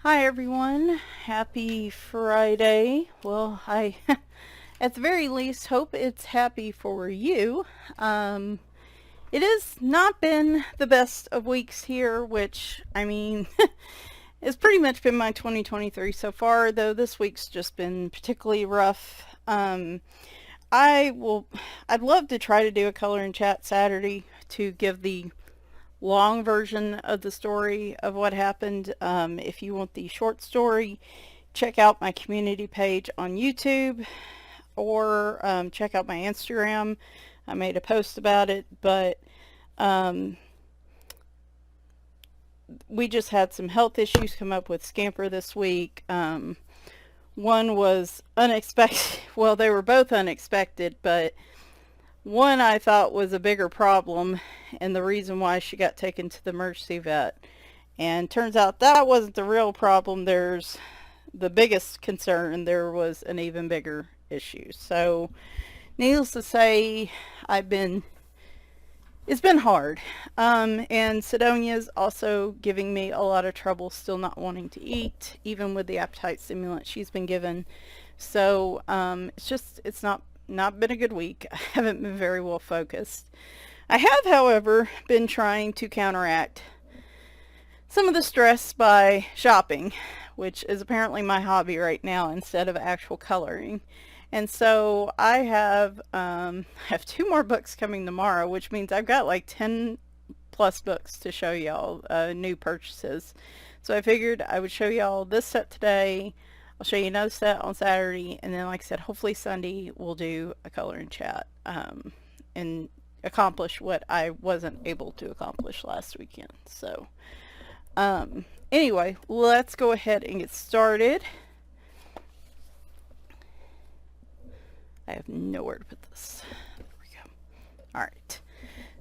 Hi everyone, happy Friday. Well, I at the very least hope it's happy for you. It has not been the best of weeks here, which I mean it's pretty much been my 2023 so far, though this week's just been particularly rough. I will I'd love to try to do a color and chat Saturday to give the long version of the story of what happened. If you want the short story, check out my community page on YouTube or check out my Instagram. I made a post about it, but um, we just had some health issues come up with Scamper this week. One was unexpected. Well, they were both unexpected, but one I thought was a bigger problem and the reason why she got taken to the emergency vet. And turns out that wasn't the real problem. There's the biggest concern. There was an even bigger issue. So, needless to say, it's been hard. And Sidonia's also giving me a lot of trouble, still not wanting to eat, even with the appetite stimulant she's been given. So, it's not been a good week. I haven't been very well focused. I have, however, been trying to counteract some of the stress by shopping, which is apparently my hobby right now instead of actual coloring. And so I have two more books coming tomorrow, which means I've got like 10 plus books to show y'all, new purchases. So I figured I would show y'all this set today. I'll show you another set on Saturday, and then like I said, hopefully Sunday we'll do a color and chat, and accomplish what I wasn't able to accomplish last weekend. So anyway, let's go ahead and get started. I have nowhere to put this. There we go. Alright.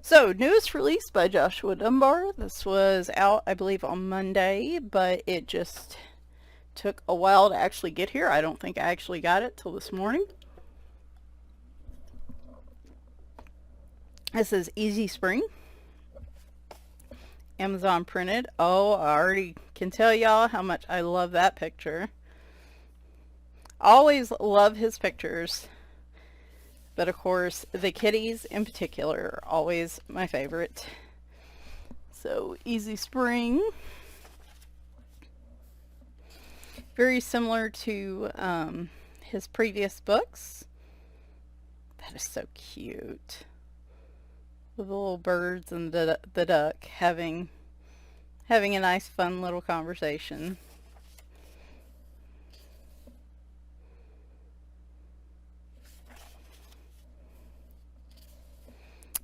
So, newest release by Joshua Dunbar. This was out, I believe, on Monday, but it just took a while to actually get here. I don't think I actually got it till this morning. This is Easy Spring. Amazon printed. Oh, I already can tell y'all how much I love that picture. Always love his pictures. But of course, the kitties in particular are always my favorite. So, Easy Spring. Very similar to his previous books. That is so cute. With the little birds and the duck having a nice fun little conversation.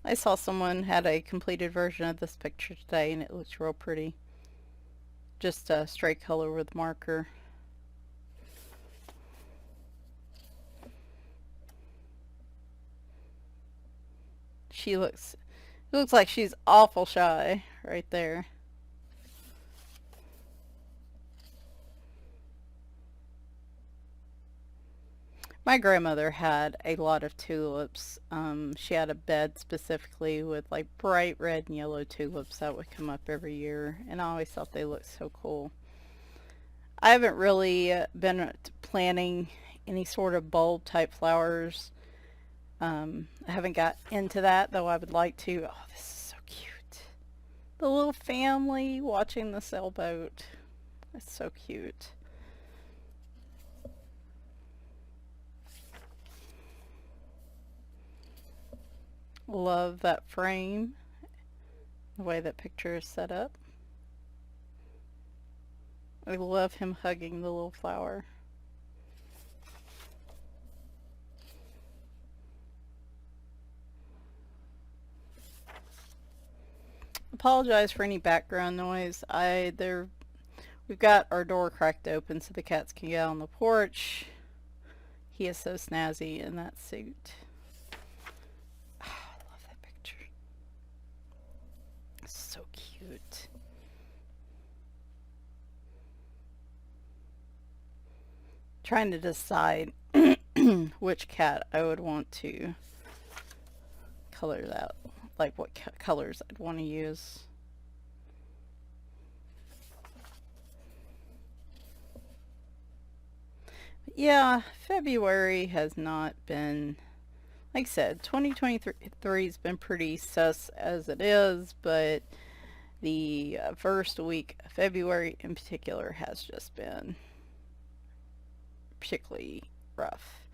I saw someone had a completed version of this picture today and it looks real pretty. Just a straight color with marker. It looks like she's awful shy right there. My grandmother had a lot of tulips. She had a bed specifically with like bright red and yellow tulips that would come up every year, and I always thought they looked so cool. I haven't really been planting any sort of bulb type flowers. I haven't got into that, though I would like to. Oh, this is so cute. The little family watching the sailboat. It's so cute. Love that frame, the way that picture is set up. I love him hugging the little flower. Apologize for any background noise. We've got our door cracked open so the cats can get on the porch. He is so snazzy in that suit. Oh, I love that picture. It's so cute. Trying to decide which cat I would want to color that, like what colors I'd want to use. Yeah, February has not been, like I said, 2023 has been pretty sus as it is, but the first week of February in particular has just been particularly rough.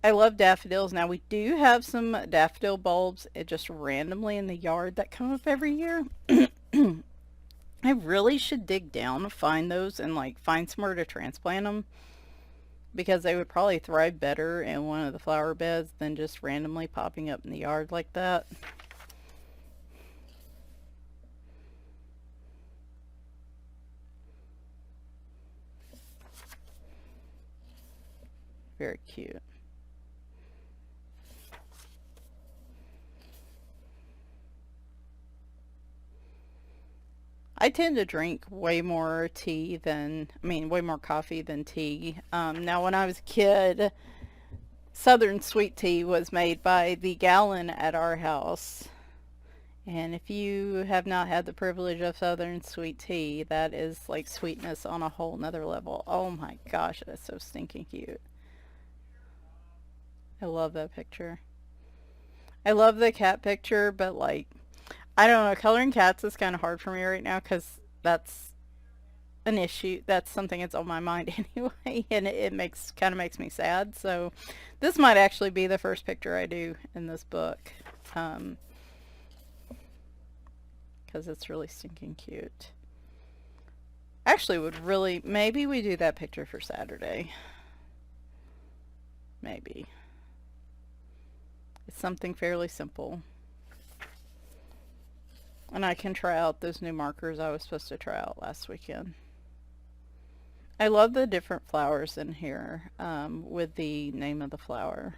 I love daffodils. Now we do have some daffodil bulbs just randomly in the yard that come up every year. I really should dig down to find those and like find somewhere to transplant them because they would probably thrive better in one of the flower beds than just randomly popping up in the yard like that. Very cute. I tend to drink way more tea than, I mean, way more coffee than tea. Now, when I was a kid, Southern sweet tea was made by the gallon at our house. And if you have not had the privilege of Southern sweet tea, that is like sweetness on a whole nother level. Oh my gosh, that's so stinking cute. I love that picture. I love the cat picture, but like, I don't know, coloring cats is kind of hard for me right now because that's an issue. That's something that's on my mind anyway, and it makes kind of makes me sad. So this might actually be the first picture I do in this book, um, because it's really stinking cute. Actually, would really maybe we do that picture for Saturday. Maybe it's something fairly simple, and I can try out those new markers I was supposed to try out last weekend. I love the different flowers in here with the name of the flower.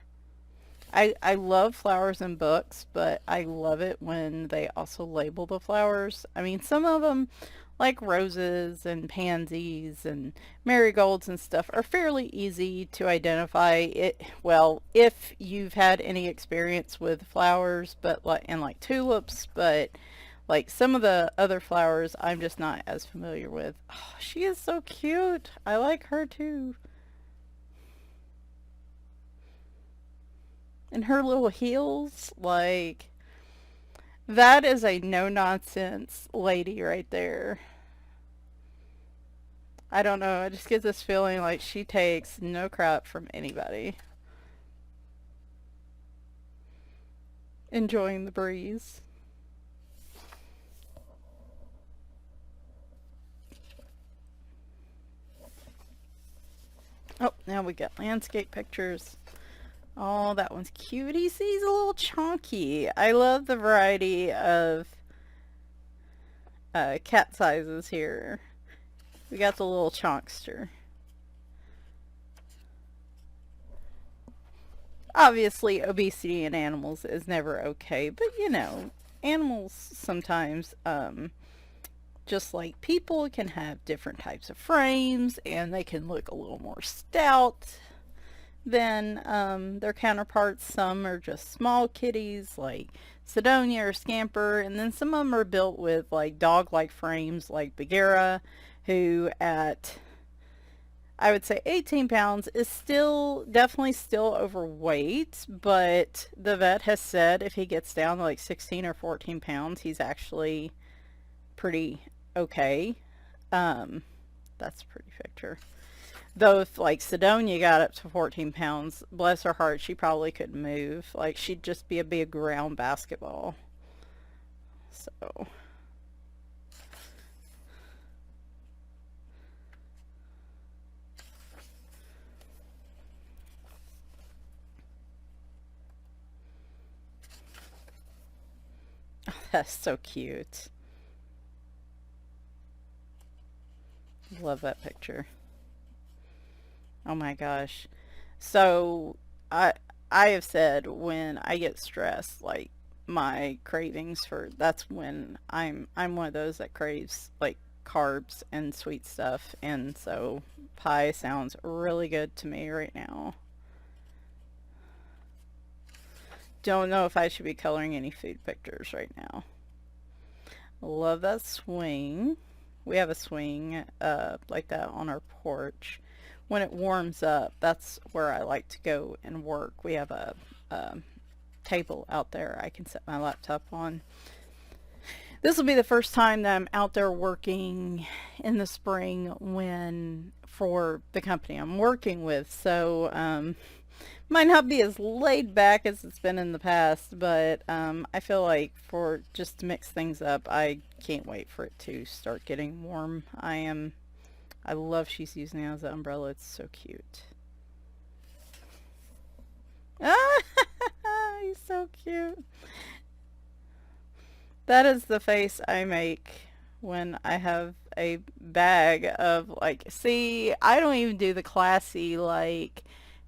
I love flowers in books, but I love it when they also label the flowers. I mean, some of them, like roses and pansies and marigolds and stuff, are fairly easy to identify. It well, if you've had any experience with flowers, but like and like tulips, but like some of the other flowers I'm just not as familiar with. Oh, she is so cute. I like her too. And her little heels, like that is a no nonsense lady right there. I don't know. I just get this feeling like she takes no crap from anybody. Enjoying the breeze. Oh, now we got landscape pictures. Oh, that one's cute. He's a little chunky. I love the variety of cat sizes here. We got the little chonkster. Obviously, obesity in animals is never okay, but you know, animals sometimes, just like people, can have different types of frames and they can look a little more stout than their counterparts. Some are just small kitties like Sidonia or Scamper, and then some of them are built with like dog-like frames like Bagheera, who at I would say 18 pounds is still definitely still overweight, but the vet has said if he gets down to like 16 or 14 pounds, he's actually pretty okay. Um, that's a pretty picture. Though if like Sidonia got up to 14 pounds, bless her heart, she probably couldn't move. Like she'd just be a big round basketball. So, that's so cute. Love that picture. Oh my gosh. So I I have said when I get stressed, like my cravings for that's when I'm one of those that craves like carbs and sweet stuff, and so pie sounds really good to me right now. Don't know if I should be coloring any food pictures right now. Love that swing. We have a swing like that on our porch. when it warms up, that's where I like to go and work. We have a table out there I can set my laptop on. This will be the first time that I'm out there working in the spring when for the company I'm working with. So might not be as laid back as it's been in the past, but I feel like for just to mix things up, I can't wait for it to start getting warm. I love she's using it as an umbrella. It's so cute. Ah, he's so cute. That is the face I make when I have a bag of like, see, I don't even do the classy like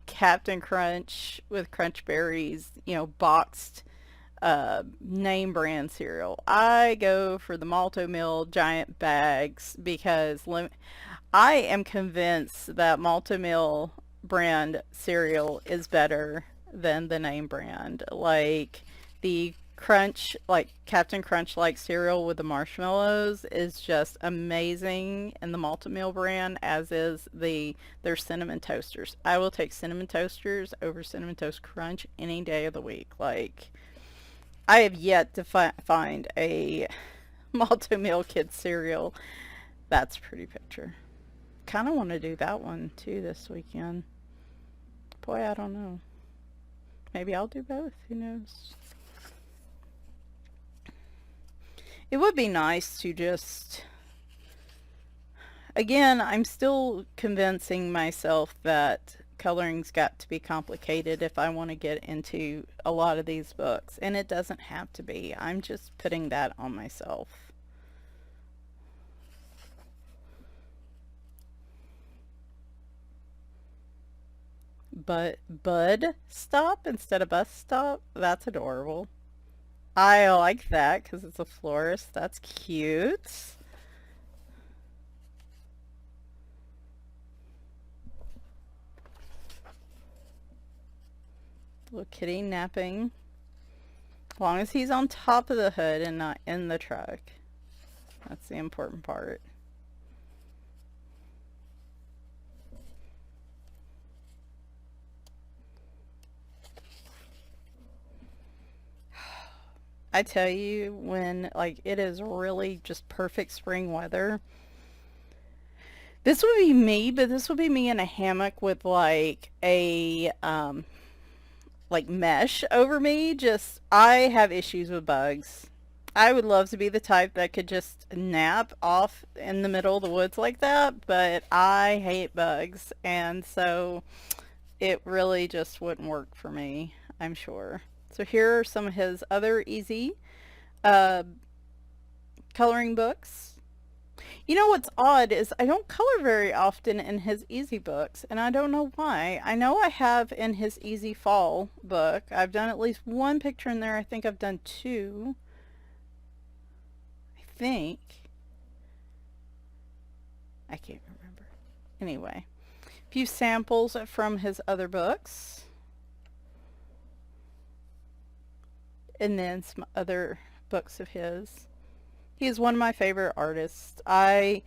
Captain Crunch with Crunch Berries, boxed name brand cereal. I go for the Malto giant bags because I am convinced that Malto brand cereal is better than the name brand. Like the Crunch, like Captain Crunch like cereal with the marshmallows is just amazing in the Malto brand, as is their cinnamon toasters. I will take cinnamon toasters over Cinnamon Toast Crunch any day of the week. Like I have yet to find a Malto kid cereal that's a pretty picture. Kind of want to do that one too this weekend. Boy, I don't know. Maybe I'll do both. Who knows? It would be nice to just, again, I'm still convincing myself that coloring's got to be complicated if I want to get into a lot of these books, and it doesn't have to be. I'm just putting that on myself. But Bud Stop instead of Bus Stop, that's adorable. I like that because it's a florist. That's cute. Little kitty napping. As long as he's on top of the hood and not in the truck. That's the important part. I tell you, when like it is really just perfect spring weather, this would be me, but this would be me in a hammock with like a like mesh over me. Just I have issues with bugs. I would love to be the type that could just nap off in the middle of the woods like that, but I hate bugs, and so it really just wouldn't work for me, I'm sure. So here are some of his other easy uh, coloring books. You know what's odd is I don't color very often in his easy books, and I don't know why. I know I have in his easy fall book. I've done at least one picture in there. I think I've done two. I think. I can't remember. Anyway, a few samples from his other books, and then some other books of his. He is one of my favorite artists. I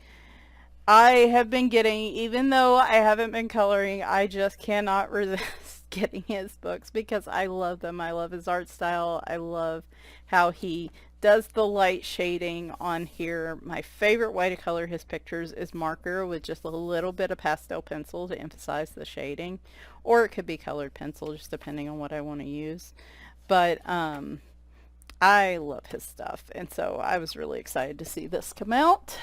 have been getting, even though I haven't been coloring, I just cannot resist getting his books because I love them. I love his art style. I love how he does the light shading on here. My favorite way to color his pictures is marker with just a little bit of pastel pencil to emphasize the shading, or it could be colored pencil, just depending on what I want to use. But I love his stuff, and so I was really excited to see this come out.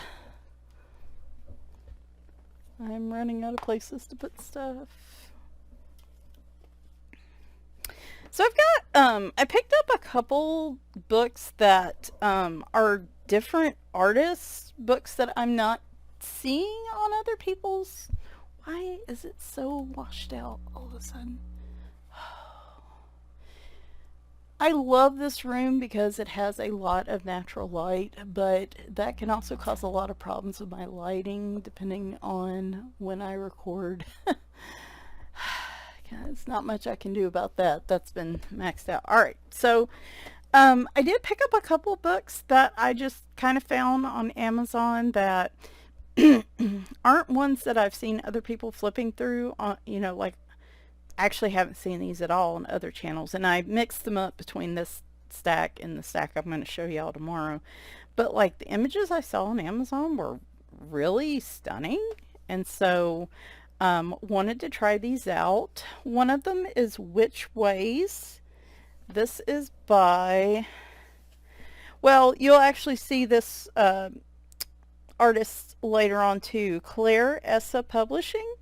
I'm running out of places to put stuff. So I've got, I picked up a couple books that are different artists, books that I'm not seeing on other people's. Why is it so washed out all of a sudden? I love this room because it has a lot of natural light, but that can also cause a lot of problems with my lighting depending on when I record. It's not much I can do about that. That's been maxed out. All right, so I did pick up a couple books that I just kind of found on Amazon that aren't ones that I've seen other people flipping through on, you know, like actually haven't seen these at all on other channels. And I mixed them up between this stack and the stack I'm going to show y'all tomorrow. But like the images I saw on Amazon were really stunning. And so wanted to try these out. One of them is Which Ways. This is by, well, you'll actually see this artist later on too, Clair, Essa Publishing.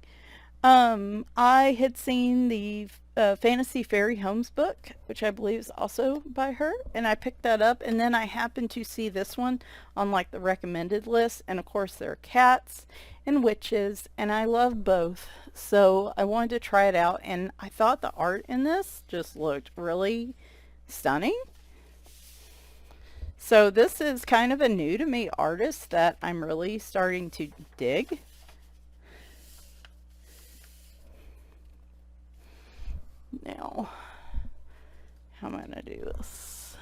I had seen the Fantasy Fairy Homes book, which I believe is also by her, and I picked that up, and then I happened to see this one on like the recommended list, and of course there are cats and witches, and I love both, so I wanted to try it out, and I thought the art in this just looked really stunning. So this is kind of a new to me artist that I'm really starting to dig. Now, how am I going to do this?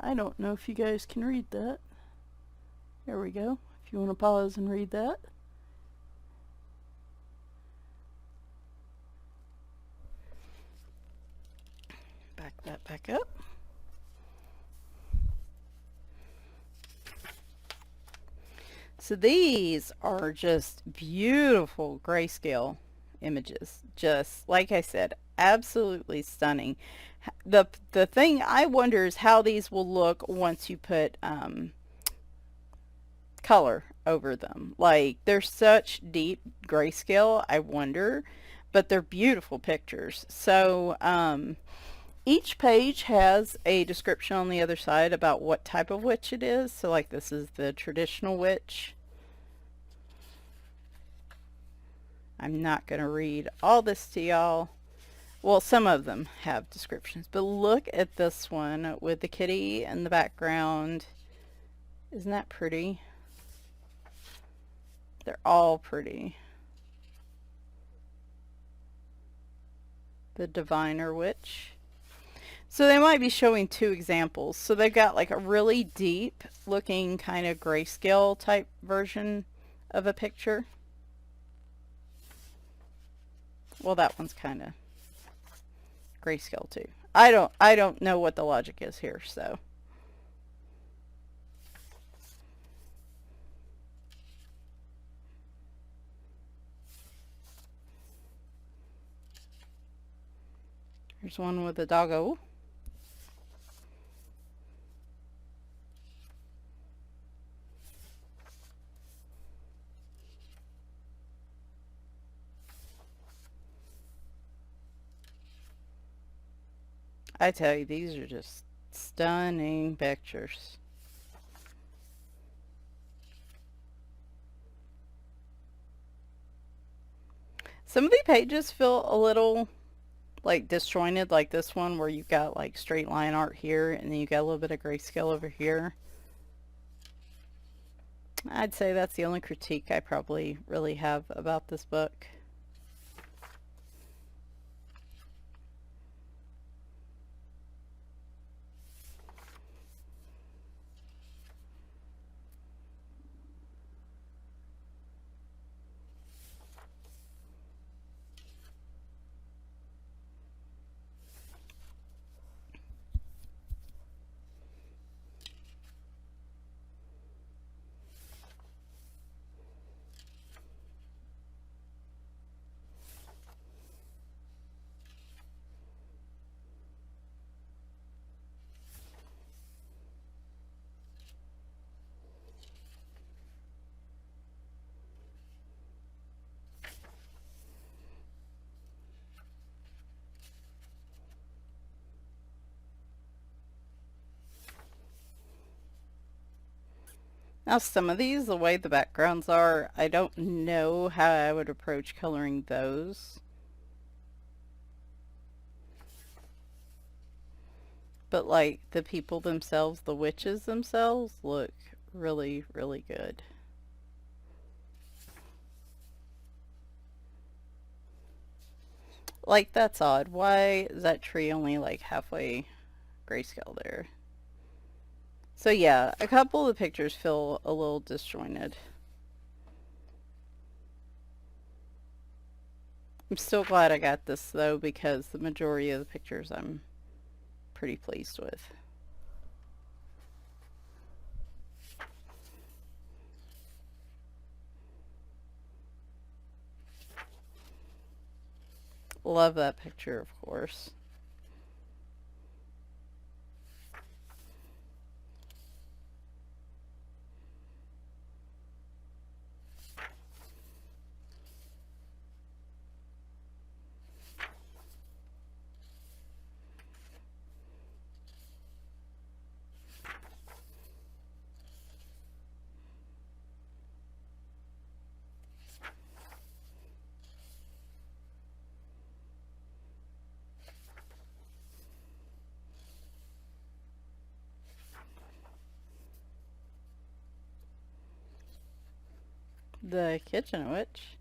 I don't know if you guys can read that. There we go. If you want to pause and read that. Back that back up. So these are just beautiful grayscale images. Just like I said, absolutely stunning. The thing I wonder is how these will look once you put color over them. Like they're such deep grayscale, I wonder, but they're beautiful pictures. So each page has a description on the other side about what type of witch it is. So like this is the traditional witch. I'm not going to read all this to y'all. Well, some of them have descriptions, but look at this one with the kitty in the background. Isn't that pretty? They're all pretty. The Diviner Witch. So they might be showing two examples. So they've got like a really deep looking kind of grayscale type version of a picture. Well, that one's kind of grayscale too. I don't know what the logic is here, so. Here's one with a doggo. I tell you, these are just stunning pictures. Some of the pages feel a little like disjointed, like this one where you've got like straight line art here and then you got a little bit of grayscale over here. I'd say that's the only critique I probably really have about this book. Now some of these, the way the backgrounds are, I don't know how I would approach coloring those. But like the people themselves, the witches themselves, look really, really good. Like that's odd. Why is that tree only like halfway grayscale there? So yeah, a couple of the pictures feel a little disjointed. I'm still glad I got this though, because the majority of the pictures I'm pretty pleased with. Love that picture, of course. The kitchen witch.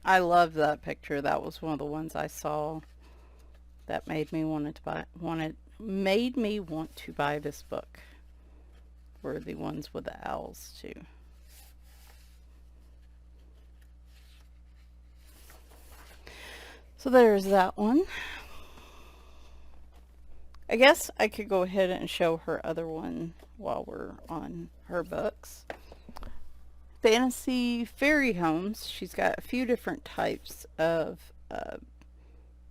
I love that picture. That was one of the ones I saw that made me made me want to buy this book. Were the ones with the owls too. So there's that one. I guess I could go ahead and show her other one while we're on her books. Fantasy Fairy Homes. She's got a few different types of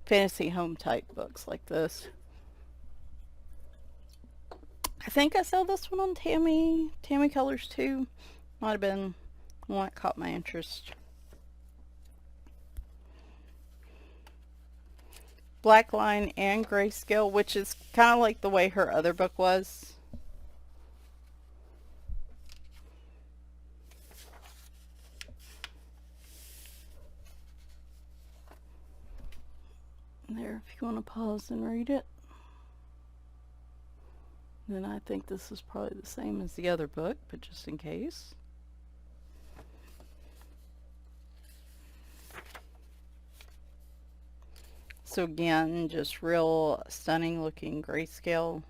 fantasy home type books like this. I think I saw this one on Tammy Colors too. Might have been one that caught my interest. Black line and grayscale, which is kind of like the way her other book was. There, if you want to pause and read it. Then I think this is probably the same as the other book, but just in case. So again, just real stunning looking grayscale.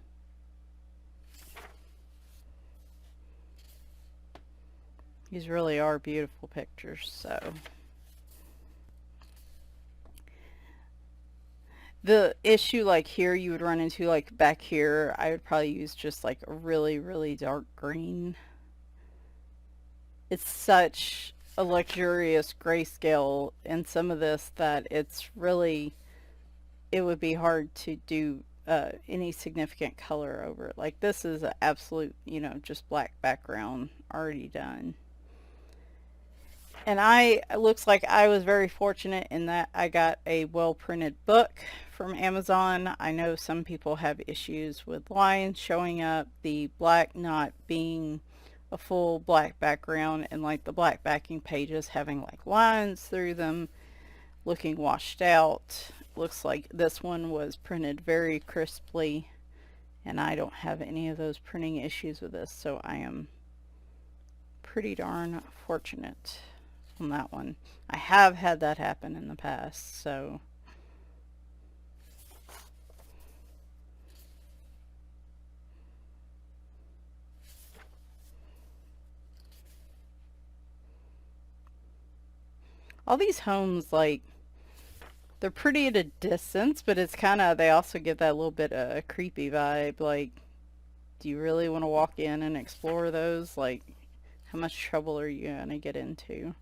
These really are beautiful pictures, so. The issue like here you would run into, like back here, I would probably use just like a really, really dark green. It's such a luxurious grayscale in some of this that it's really, it would be hard to do any significant color over it. Like this is an absolute, you know, just black background already done. And it looks like I was very fortunate in that I got a well printed book from Amazon. I know some people have issues with lines showing up, the black not being a full black background, and like the black backing pages having like lines through them, looking washed out. Looks like this one was printed very crisply, and I don't have any of those printing issues with this, so I am pretty darn fortunate on that one. I have had that happen in the past, so all these homes, like, they're pretty at a distance, but it's kind of, they also give that little bit of a creepy vibe. Like, do you really want to walk in and explore those? Like, how much trouble are you going to get into?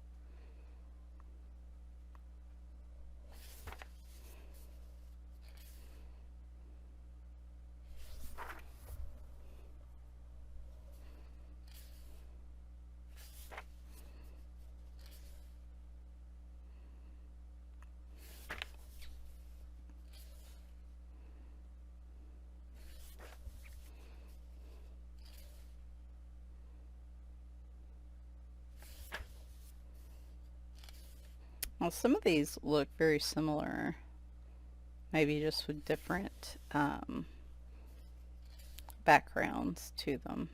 Well, some of these look very similar, maybe just with different backgrounds to them.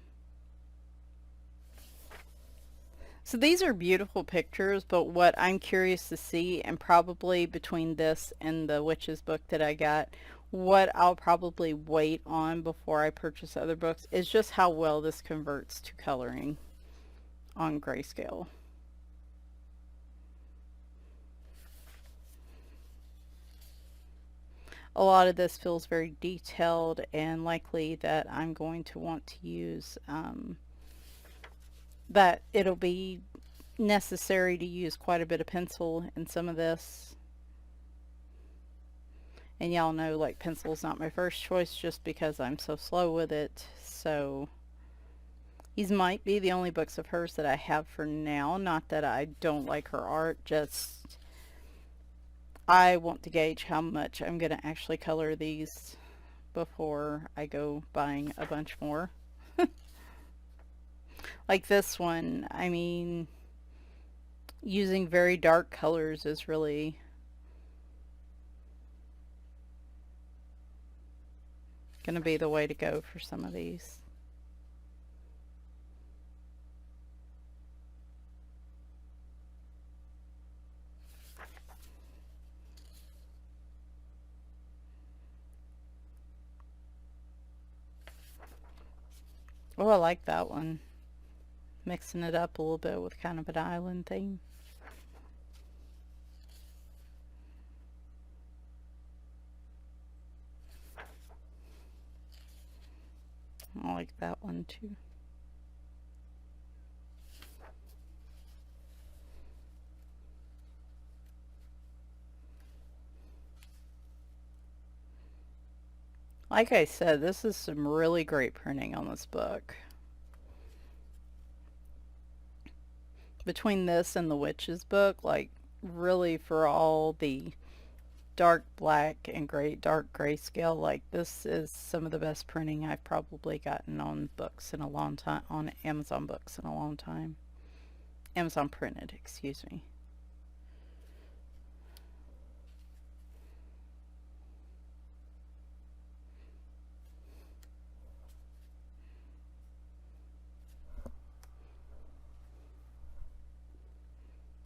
So these are beautiful pictures, but what I'm curious to see, and probably between this and the witch's book that I got, what I'll probably wait on before I purchase other books is just how well this converts to coloring on grayscale. A lot of this feels very detailed, and likely that I'm going to want to use that it'll be necessary to use quite a bit of pencil in some of this. And y'all know, like, pencil's not my first choice just because I'm so slow with it. So these might be the only books of hers that I have for now. Not that I don't like her art, just I want to gauge how much I'm going to actually color these before I go buying a bunch more. Like this one, I mean, using very dark colors is really going to be the way to go for some of these. Oh, I like that one. Mixing it up a little bit with kind of an island theme. I like that one too. Like I said, this is some really great printing on this book. Between this and the witch's book, like, really, for all the dark black and dark grayscale, like, this is some of the best printing I've probably gotten on books in a long time, on Amazon books in a long time. Amazon printed, excuse me.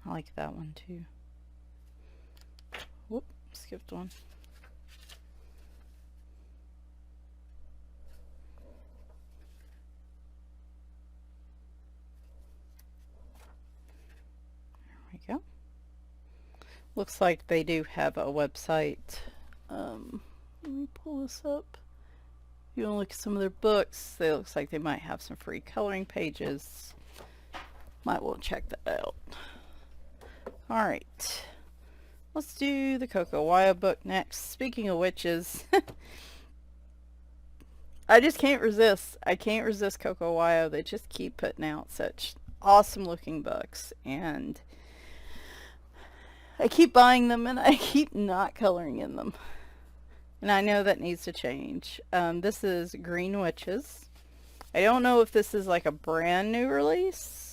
I like that one too. Whoop, skipped one. There we go. Looks like they do have a website. Let me pull this up. If you want to look at some of their books, it looks like they might have some free coloring pages. Might want to check that out. Alright, let's do the Coco Wyo book next. Speaking of witches, I just can't resist. I can't resist Coco Wyo. They just keep putting out such awesome looking books, and I keep buying them and I keep not coloring in them. And I know that needs to change. This is Green Witches. I don't know if this is like a brand new release.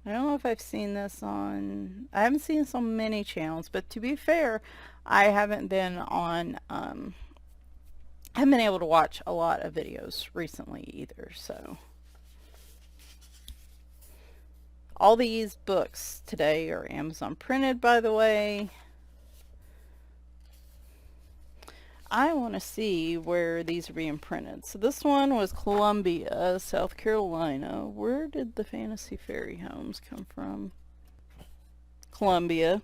I don't know if I've seen this on, I haven't seen this on many channels, but to be fair, I haven't been on, I haven't been able to watch a lot of videos recently either, so. All these books today are Amazon printed, by the way. I want to see where these are being printed. So this one was Columbia, South Carolina. Where did the Fantasy Fairy Homes come from? Columbia.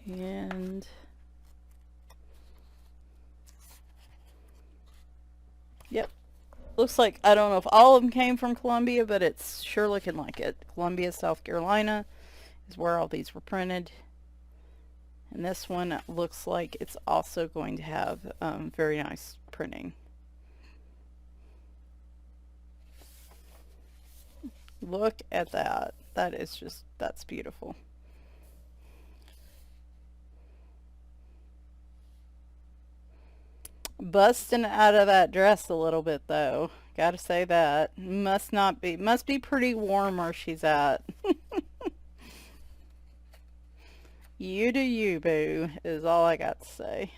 And yep. Looks like, I don't know if all of them came from Columbia, but it's sure looking like it. Columbia, South Carolina is where all these were printed. And this one looks like it's also going to have very nice printing. Look at that. That is just, that's beautiful. Busting out of that dress a little bit though. Gotta say that. Must be pretty warm where she's at. You do you, boo, is all I got to say.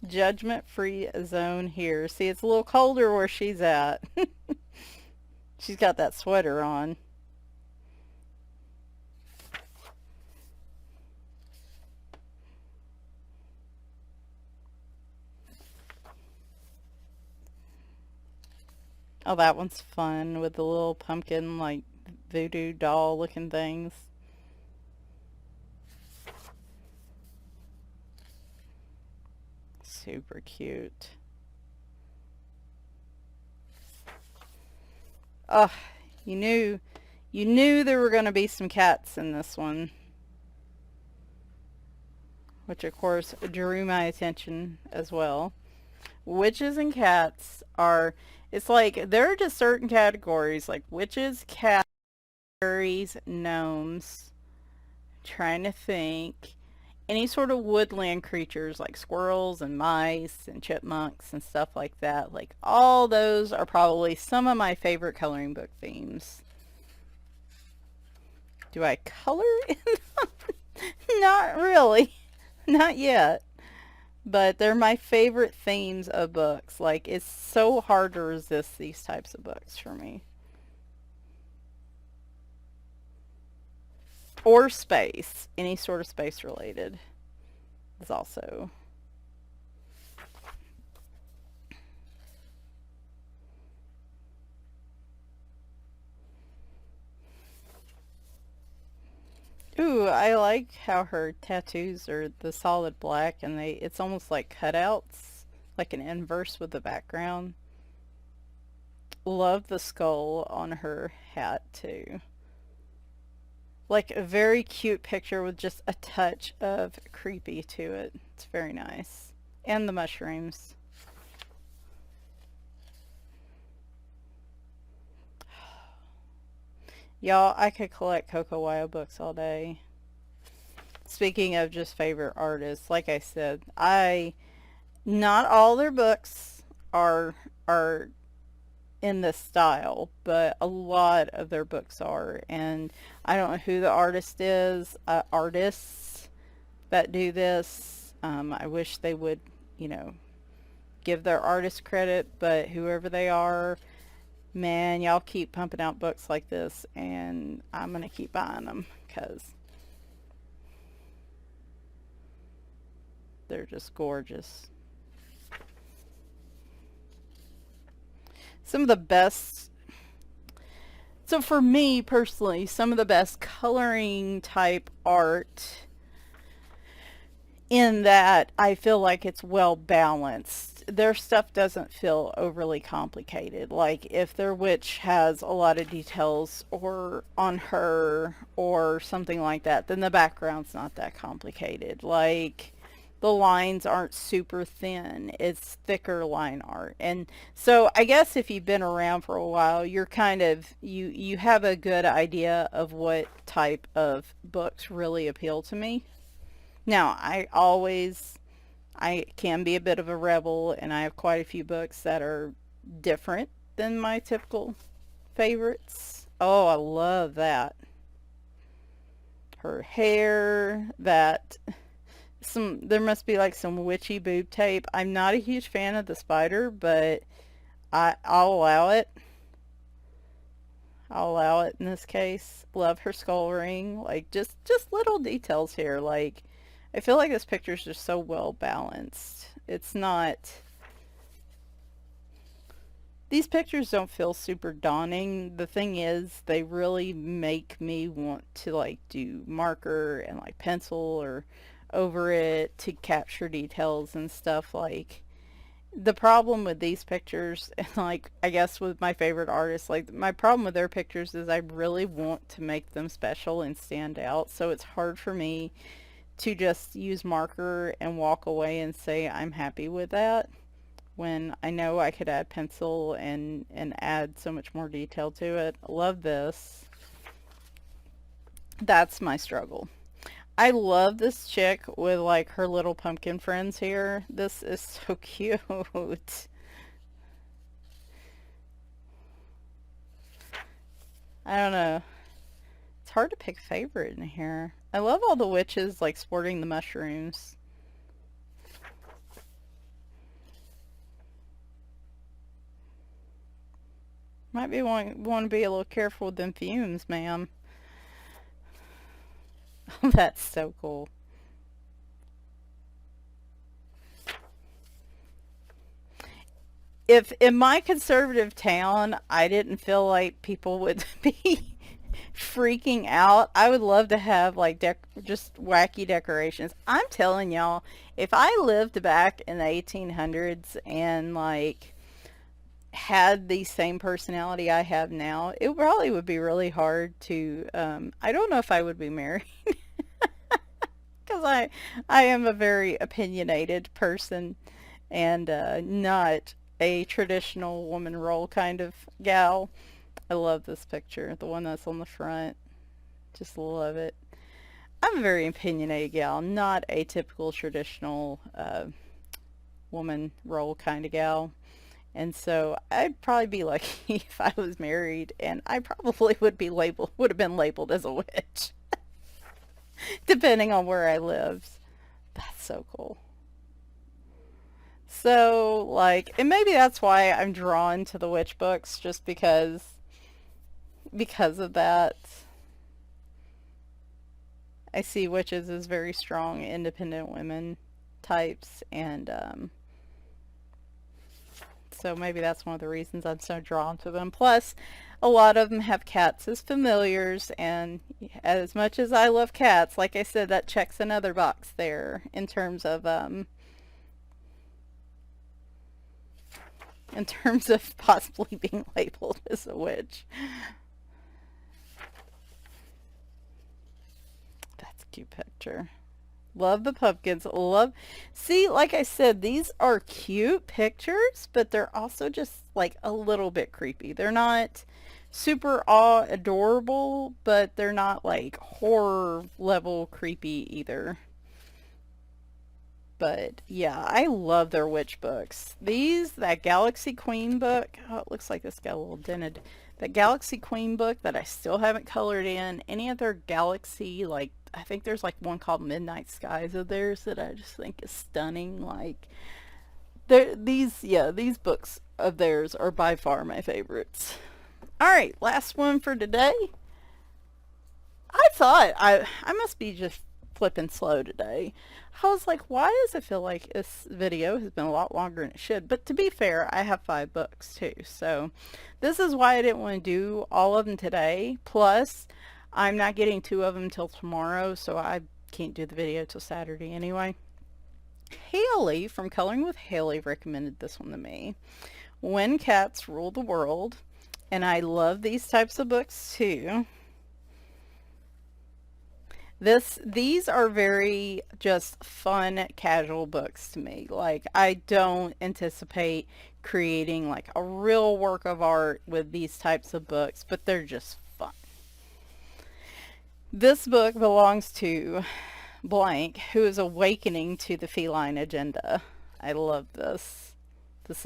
Judgment-free zone here. See, it's a little colder where she's at. She's got that sweater on. Oh, that one's fun with the little pumpkin, like voodoo doll looking things. Super cute. Oh, you knew there were going to be some cats in this one, which of course drew my attention as well. Witches and cats are, it's like there are just certain categories like witches, cats, fairies, gnomes. Trying to think. Any sort of woodland creatures like squirrels and mice and chipmunks and stuff like that. Like all those are probably some of my favorite coloring book themes. Do I color in them? Not really. Not yet. But they're my favorite themes of books. Like it's so hard to resist these types of books for me. Or space. Any sort of space related is also. Ooh, I like how her tattoos are the solid black and it's almost like cutouts, like an inverse with the background. Love the skull on her hat too. Like a very cute picture with just a touch of creepy to it. It's very nice. And the mushrooms. Y'all, I could collect Coco books all day. Speaking of just favorite artists, like I said, not all their books are in this style, but a lot of their books are. And I don't know who the artist is, artists that do this. I wish they would, you know, give their artist credit, but whoever they are, man, y'all keep pumping out books like this, and I'm going to keep buying them because they're just gorgeous. Some of the best, so for me personally, some of the best coloring type art in that I feel like it's well balanced. Their stuff doesn't feel overly complicated. Like if their witch has a lot of details or on her or something like that, then the background's not that complicated. Like the lines aren't super thin. It's thicker line art. And so I guess if you've been around for a while, you're kind of you have a good idea of what type of books really appeal to me. Now, I can be a bit of a rebel, and I have quite a few books that are different than my typical favorites. Oh, I love that. Her hair, there must be like some witchy boob tape. I'm not a huge fan of the spider, but I'll allow it. I'll allow it in this case. Love her skull ring. Like just little details here. Like I feel like this picture is just so well balanced. It's not, these pictures don't feel super daunting. The thing is, they really make me want to like do marker and like pencil or over it to capture details and stuff. Like the problem with these pictures and like I guess with my favorite artists, like my problem with their pictures is I really want to make them special and stand out, so it's hard for me to just use marker and walk away and say I'm happy with that when I know I could add pencil and add so much more detail to it. Love this. That's my struggle. I love this chick with like her little pumpkin friends here. This is so cute. I don't know. It's hard to pick favorite in here. I love all the witches like sporting the mushrooms. Might be want to be a little careful with them fumes, ma'am. That's so cool. If in my conservative town I didn't feel like people would be freaking out, I would love to have like just wacky decorations. I'm telling y'all, if I lived back in the 1800s and like had the same personality I have now, it probably would be really hard to I don't know if I would be married because I am a very opinionated person and not a traditional woman role kind of gal. I love this picture, the one that's on the front. Just love it. I'm a very opinionated gal, not a typical traditional woman role kind of gal. And so I'd probably be lucky if I was married, and I probably would have been labeled as a witch, depending on where I lived. That's so cool. So, like, and maybe that's why I'm drawn to the witch books, just because of that. I see witches as very strong, independent women types, and so maybe that's one of the reasons I'm so drawn to them. Plus, a lot of them have cats as familiars, and as much as I love cats, like I said, that checks another box there in terms of possibly being labeled as a witch. That's a cute picture. Love the pumpkins. Love. See, like I said, these are cute pictures, but they're also just like a little bit creepy. They're not super awe adorable, but they're not like horror level creepy either. But yeah, I love their witch books. That Galaxy Queen book, oh, it looks like this got a little dented. That Galaxy Queen book that I still haven't colored in. Any other Galaxy, like, I think there's like one called Midnight Skies of theirs that I just think is stunning. Like, these books of theirs are by far my favorites. All right, last one for today. I must be just flipping slow today. I was like, why does it feel like this video has been a lot longer than it should? But to be fair, I have 5 books too. So this is why I didn't want to do all of them today. Plus, I'm not getting 2 of them till tomorrow, so I can't do the video till Saturday anyway. Haley from Coloring with Haley recommended this one to me. When Cats Rule the World. And I love these types of books too. These are very just fun, casual books to me. Like, I don't anticipate creating like a real work of art with these types of books, but they're just fun. This book belongs to blank, who is awakening to the feline agenda. I love this. This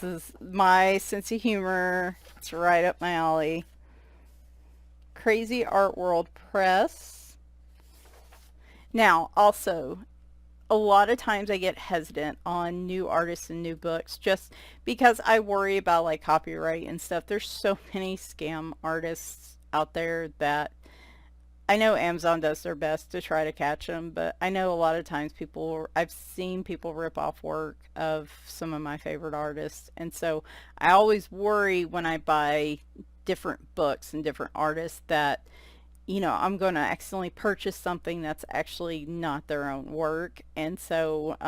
is my sense of humor. It's right up my alley. Crazy Art World Press. Now, also, a lot of times I get hesitant on new artists and new books just because I worry about like copyright and stuff. There's so many scam artists out there that I know Amazon does their best to try to catch them, but I know a lot of times I've seen people rip off work of some of my favorite artists. And so I always worry when I buy different books and different artists that, I'm going to accidentally purchase something that's actually not their own work. And so,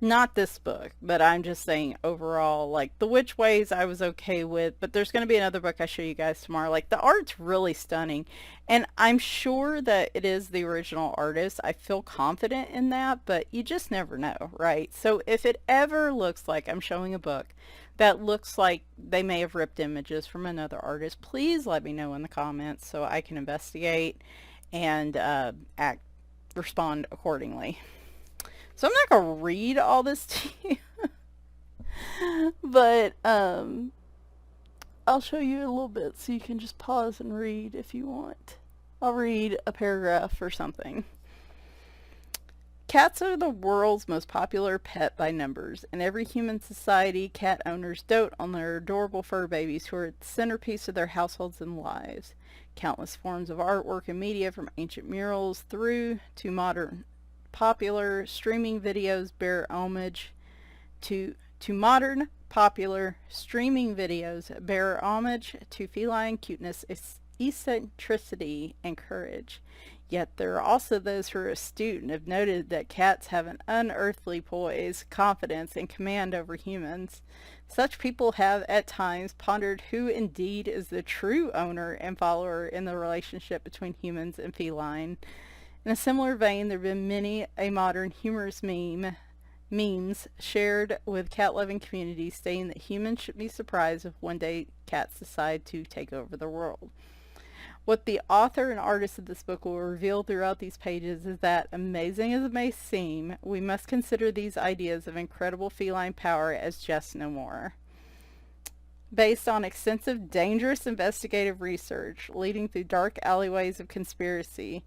not this book, but I'm just saying overall, like the Witch Ways I was okay with, but there's going to be another book I show you guys tomorrow. Like the art's really stunning, and I'm sure that it is the original artist. I feel confident in that, but you just never know, right? So if it ever looks like I'm showing a book that looks like they may have ripped images from another artist, please let me know in the comments so I can investigate and respond accordingly. So I'm not going to read all this to you, but I'll show you a little bit so you can just pause and read if you want. I'll read a paragraph or something. Cats are the world's most popular pet by numbers. In every human society, cat owners dote on their adorable fur babies who are the centerpiece of their households and lives. Countless forms of artwork and media, from ancient murals through to modern popular streaming videos, bear homage to modern popular streaming videos bear homage to feline cuteness, eccentricity, and courage. Yet there are also those who are astute and have noted that cats have an unearthly poise, confidence, and command over humans. Such people have at times pondered who indeed is the true owner and follower in the relationship between humans and feline. In a similar vein, there have been many a modern humorous memes shared with cat-loving communities stating that humans should be surprised if one day cats decide to take over the world. What the author and artist of this book will reveal throughout these pages is that, amazing as it may seem, we must consider these ideas of incredible feline power as just no more. Based on extensive, dangerous investigative research leading through dark alleyways of conspiracy,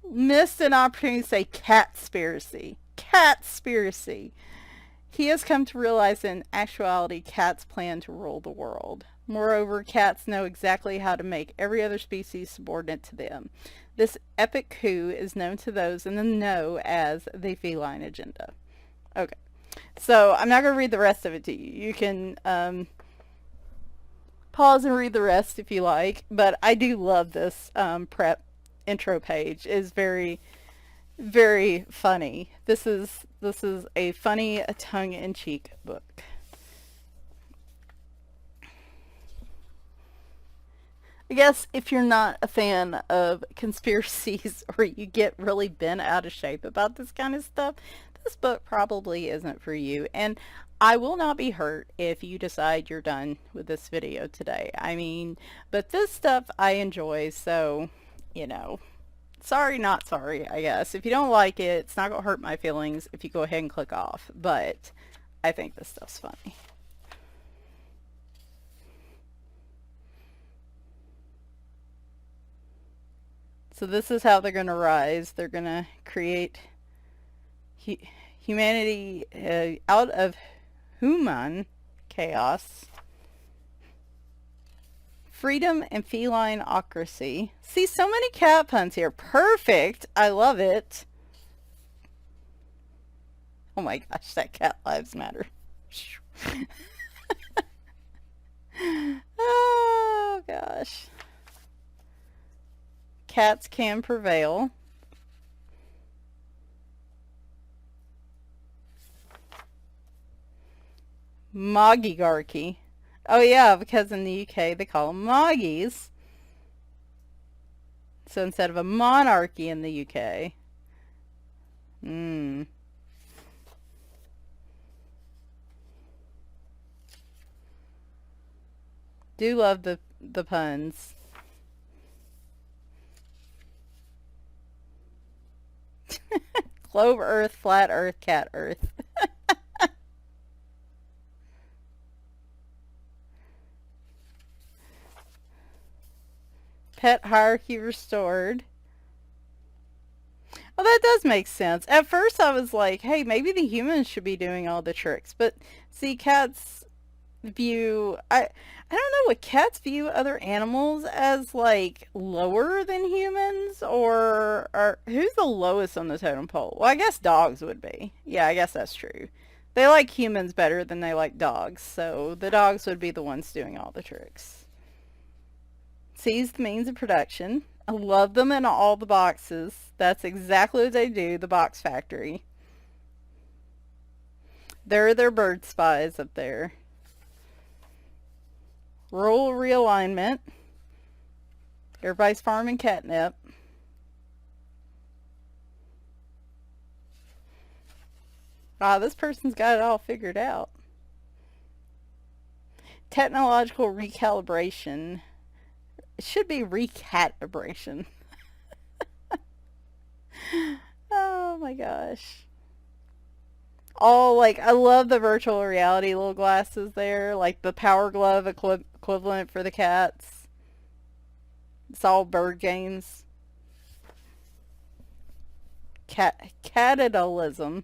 missed an opportunity to say catspiracy. Catspiracy. He has come to realize that in actuality, cats plan to rule the world. Moreover, cats know exactly how to make every other species subordinate to them. This epic coup is known to those in the know as the feline agenda. Okay, so I'm not going to read the rest of it to you. You can pause and read the rest if you like, but I do love this prep intro page. It's very, very funny. This is a funny, tongue-in-cheek book. I guess if you're not a fan of conspiracies or you get really bent out of shape about this kind of stuff, this book probably isn't for you. And I will not be hurt if you decide you're done with this video today. I mean, but this stuff I enjoy, so, you know, sorry, not sorry, I guess. If you don't like it, it's not going to hurt my feelings if you go ahead and click off. But I think this stuff's funny. So this is how they're going to rise. They're going to create humanity out of human chaos, freedom, and feline-ocracy. See, so many cat puns here. Perfect. I love it. Oh my gosh, that cat lives matter. Oh gosh. Cats can prevail. Moggygarchy. Oh yeah, because in the UK they call them moggies. So instead of a monarchy in the UK. Do love the puns. Globe Earth, flat Earth, cat Earth. Pet hierarchy restored. Well, that does make sense. At first I was like, hey, maybe the humans should be doing all the tricks. But see, cats view... I don't know, would cats view other animals as, like, lower than humans? Or who's the lowest on the totem pole? Well, I guess dogs would be. Yeah, I guess that's true. They like humans better than they like dogs, so the dogs would be the ones doing all the tricks. Seize the means of production. I love them in all the boxes. That's exactly what they do, the box factory. They're their bird spies up there. Rural realignment. Everybody's farming catnip. Wow, this person's got it all figured out. Technological recalibration. It should be recalibration. Oh my gosh. All, like, I love the virtual reality little glasses there, like the Power Glove equivalent for the cats. It's all bird games. Catadolism.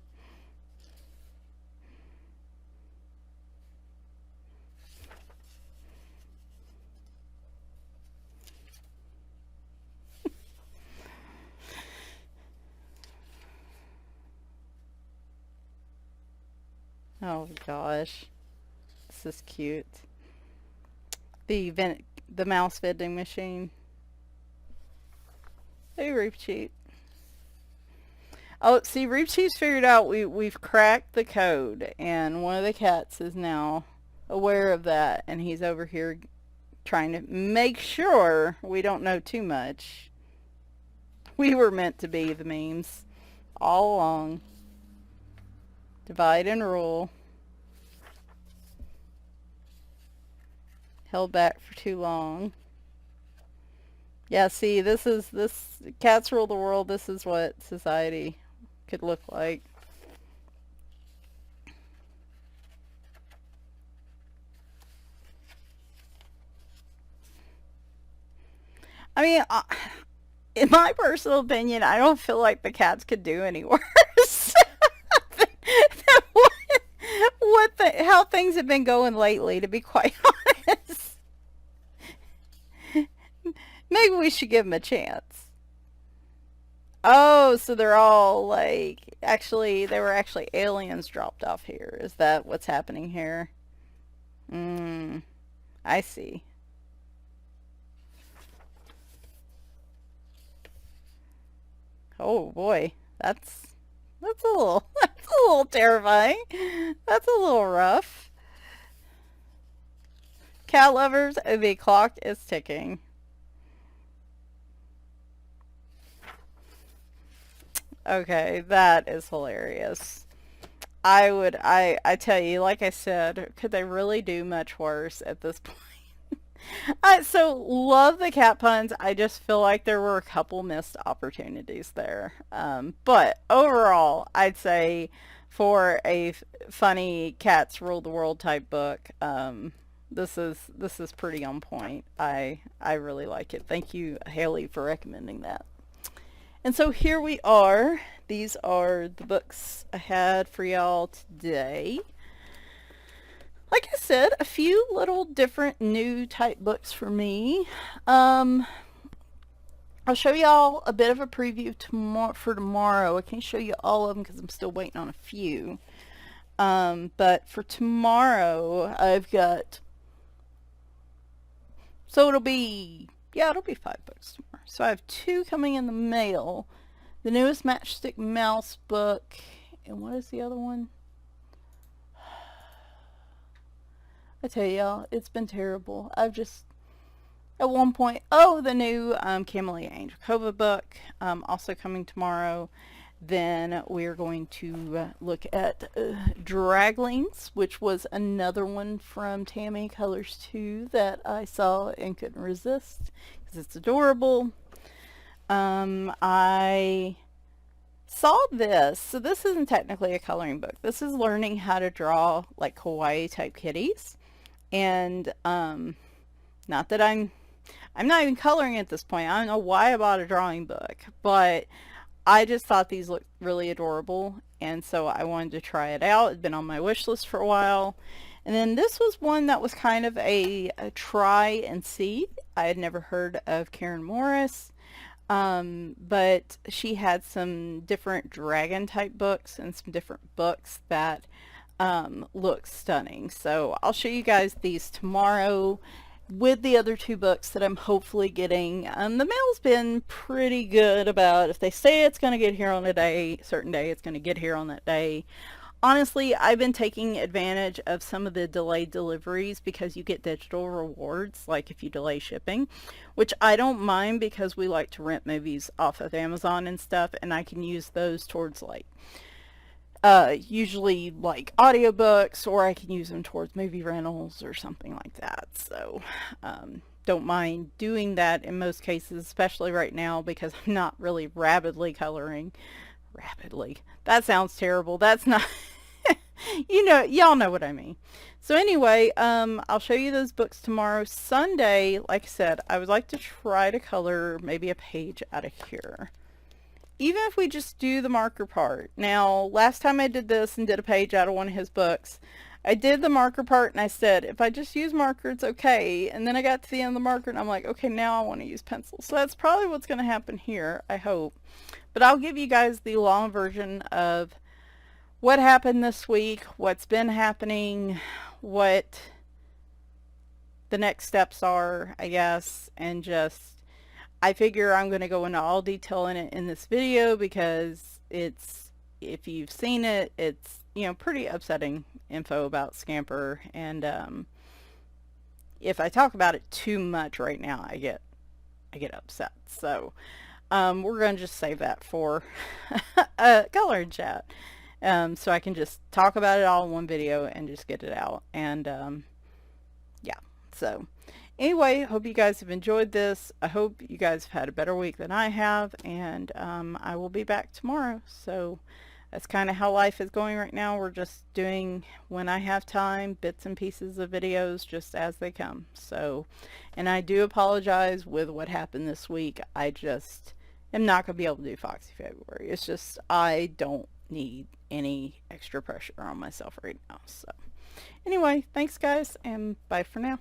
Oh gosh, this is cute. The mouse vending machine. Hey, Reef Cheat. Oh, see, Reef Cheat's figured out we've cracked the code, and one of the cats is now aware of that, and he's over here trying to make sure we don't know too much. We were meant to be the memes all along. Divide and rule. Held back for too long. Yeah, see, this cats rule the world. This is what society could look like. I mean, in my personal opinion, I don't feel like the cats could do any worse than what, how things have been going lately, to be quite honest. Maybe we should give them a chance. Oh, so they're all like, actually, they were actually aliens dropped off here. Is that what's happening here? Mm, I see. Oh boy, that's a little that's a little terrifying. That's a little rough. Cat lovers, the clock is ticking. Okay, that is hilarious. I tell you, like I said, could they really do much worse at this point? So love the cat puns. I just feel like there were a couple missed opportunities there. But overall, I'd say for a funny cats rule the world type book, this is pretty on point. I really like it. Thank you, Haley, for recommending that. And so here we are. These are the books I had for y'all today. Like I said, a few little different new type books for me. I'll show y'all a bit of a preview for tomorrow. I can't show you all of them because I'm still waiting on a few. But for tomorrow, I've got... So it'll be 5 books tomorrow. So I have 2 coming in the mail. The newest Matchstick Mouse book. And what is the other one? I tell y'all, it's been terrible. I've just, at one point, the new Camellia Angelcova book, also coming tomorrow. Then we're going to look at Draglings, which was another one from Tammy Colors 2 that I saw and couldn't resist because it's adorable. I saw this. So this isn't technically a coloring book. This is learning how to draw like kawaii type kitties. And not that I'm not even coloring at this point. I don't know why I bought a drawing book, but I just thought these looked really adorable, and so I wanted to try it out. It's been on my wish list for a while. And then this was one that was kind of a try and see. I had never heard of Karen Morris, but she had some different dragon type books and some different books that look stunning. So I'll show you guys these tomorrow with the other 2 books that I'm hopefully getting. The mail's been pretty good about if they say it's going to get here on a certain day, it's going to get here on that day. Honestly, I've been taking advantage of some of the delayed deliveries because you get digital rewards, like if you delay shipping, which I don't mind because we like to rent movies off of Amazon and stuff, and I can use those towards like usually like audiobooks, or I can use them towards movie rentals or something like that. So don't mind doing that in most cases, especially right now because I'm not really rapidly coloring. Rapidly. That sounds terrible. That's not, y'all know what I mean. So anyway, I'll show you those books tomorrow. Sunday, like I said, I would like to try to color maybe a page out of here. even if we just do the marker part. Now, last time I did this and did a page out of one of his books, I did the marker part and I said, if I just use marker, it's okay. And then I got to the end of the marker and I'm like, okay, now I want to use pencil. So that's probably what's going to happen here, I hope. But I'll give you guys the long version of what happened this week, what's been happening, what the next steps are, I guess, and just, I figure I'm going to go into all detail in it in this video because it's, if you've seen it, it's, you know, pretty upsetting info about Scamper, and if I talk about it too much right now, I get upset. So we're going to just save that for a color chat, so I can just talk about it all in one video and just get it out. And yeah, so anyway, hope you guys have enjoyed this. I hope you guys have had a better week than I have, and I will be back tomorrow. So that's kind of how life is going right now. We're just doing, when I have time, bits and pieces of videos just as they come. So, and I do apologize with what happened this week. I just am not going to be able to do Foxy February. It's just, I don't need any extra pressure on myself right now. So anyway, thanks guys, and bye for now.